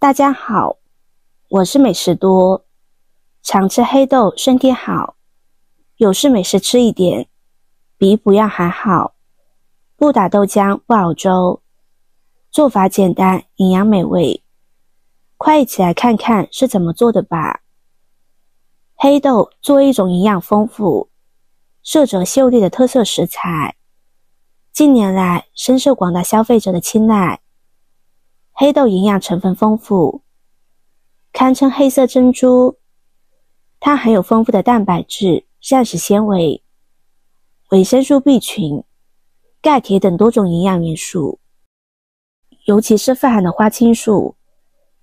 大家好，我是美食多，常吃黑豆身体好，有事没事吃一点，比不要还好。不打豆浆不熬粥，做法简单，营养美味，快一起来看看是怎么做的吧。黑豆作为一种营养丰富、色泽秀丽的特色食材，近年来深受广大消费者的青睐。黑豆营养成分丰富，堪称黑色珍珠。它含有丰富的蛋白质、膳食纤维、维生素 B 群、钙、铁等多种营养元素，尤其是富含的花青素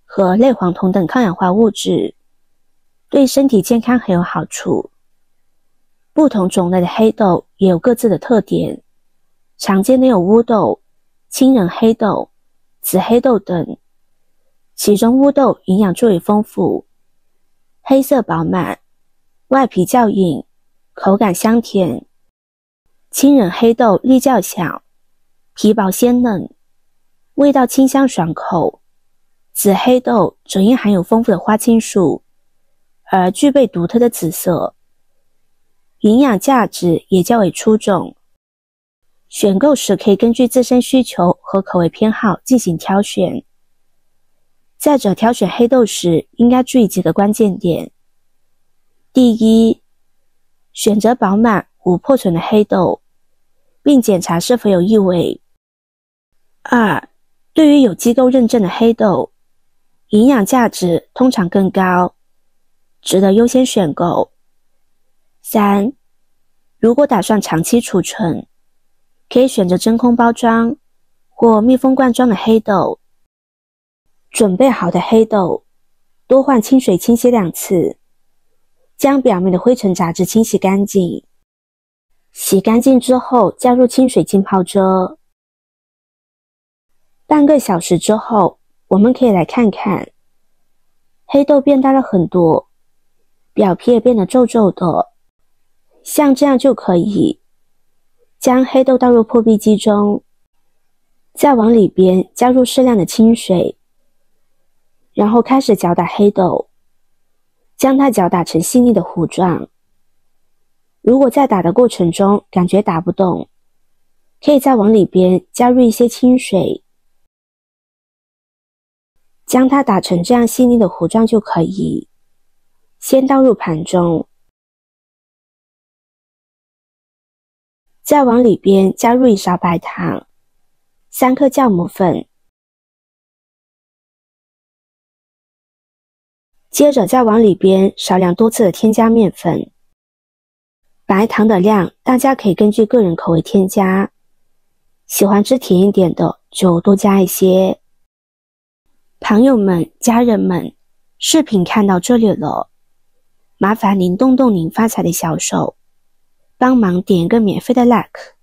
和类黄酮等抗氧化物质，对身体健康很有好处。不同种类的黑豆也有各自的特点，常见的有乌豆、青仁黑豆、紫黑豆等，其中乌豆营养最为丰富，黑色饱满，外皮较硬，口感香甜。青仁黑豆粒较小，皮薄鲜嫩，味道清香爽口。紫黑豆则因含有丰富的花青素而具备独特的紫色，营养价值也较为出众。选购时可以根据自身需求和口味偏好进行挑选。再者，挑选黑豆时应该注意几个关键点。第一，选择饱满无破损的黑豆，并检查是否有异味。二，对于有机构认证的黑豆，营养价值通常更高，值得优先选购。三，如果打算长期储存，可以选择真空包装或密封罐装的黑豆。准备好的黑豆，多换清水清洗2次，将表面的灰尘杂质清洗干净。洗干净之后，加入清水浸泡着。半个小时之后，我们可以来看看，黑豆变大了很多，表皮也变得皱皱的，像这样就可以。将黑豆倒入破壁机中，再往里边加入适量的清水，然后开始搅打黑豆，将它搅打成细腻的糊状。如果在打的过程中感觉打不动，可以再往里边加入一些清水，将它打成这样细腻的糊状就可以。先倒入盘中，再往里边加入1勺白糖、3克酵母粉，接着再往里边少量多次的添加面粉。白糖的量大家可以根据个人口味添加，喜欢吃甜一点的就多加一些。朋友们、家人们，视频看到这里了，麻烦您动动您发财的小手，帮忙点一个免费的 like，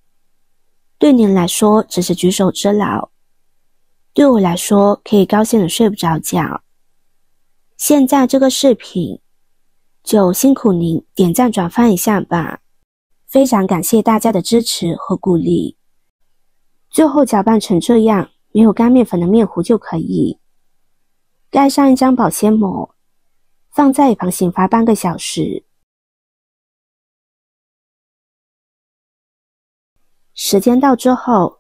对您来说只是举手之劳，对我来说可以高兴的睡不着觉。现在这个视频就辛苦您点赞转发一下吧，非常感谢大家的支持和鼓励。最后搅拌成这样没有干面粉的面糊就可以，盖上一张保鲜膜，放在一旁醒发半个小时。时间到之后，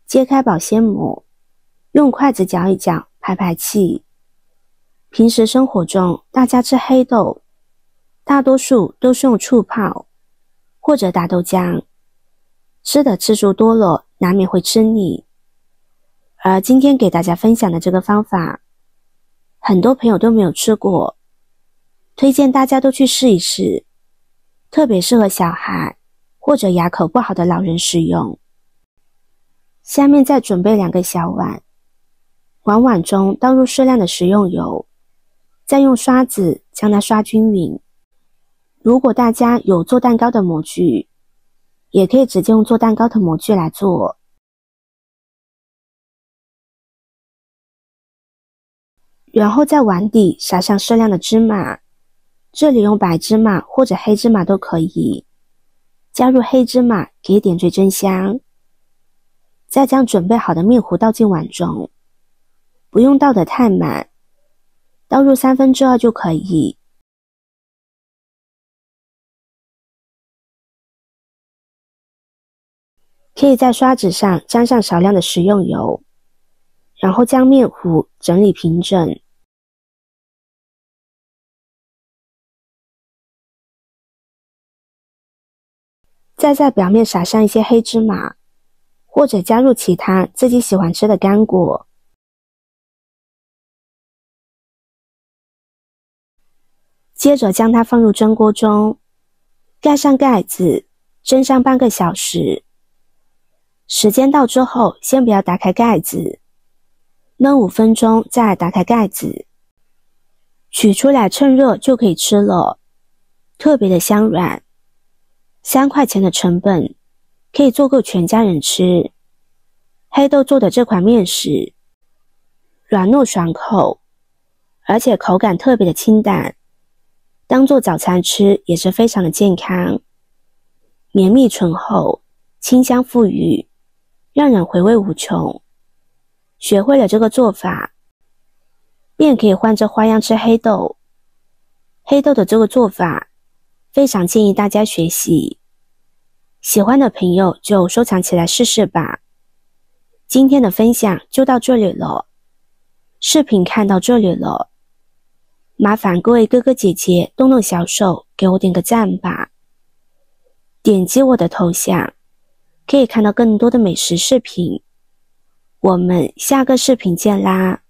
揭开保鲜膜，用筷子搅一搅，排排气。平时生活中大家吃黑豆，大多数都是用醋泡或者打豆浆，吃的次数多了难免会吃腻。而今天给大家分享的这个方法，很多朋友都没有吃过，推荐大家都去试一试，特别适合小孩或者牙口不好的老人使用。下面再准备2个小碗，往碗中倒入适量的食用油，再用刷子将它刷均匀。如果大家有做蛋糕的模具，也可以直接用做蛋糕的模具来做。然后在碗底撒上适量的芝麻，这里用白芝麻或者黑芝麻都可以，加入黑芝麻给点缀真香。再将准备好的面糊倒进碗中，不用倒得太满，倒入2/3就可以。可以在刷子上沾上少量的食用油，然后将面糊整理平整。再在表面撒上一些黑芝麻，或者加入其他自己喜欢吃的干果。接着将它放入蒸锅中，盖上盖子，蒸上半个小时。时间到之后，先不要打开盖子，焖5分钟再打开盖子，取出来趁热就可以吃了，特别的香软。3块钱的成本，可以做够全家人吃。黑豆做的这款面食，软糯爽口，而且口感特别的清淡，当做早餐吃也是非常的健康。绵密醇厚，清香馥郁，让人回味无穷。学会了这个做法，便可以换着花样吃黑豆。黑豆的这个做法，非常建议大家学习。喜欢的朋友就收藏起来试试吧。今天的分享就到这里了，视频看到这里了，麻烦各位哥哥姐姐动动小手给我点个赞吧。点击我的头像，可以看到更多的美食视频。我们下个视频见啦！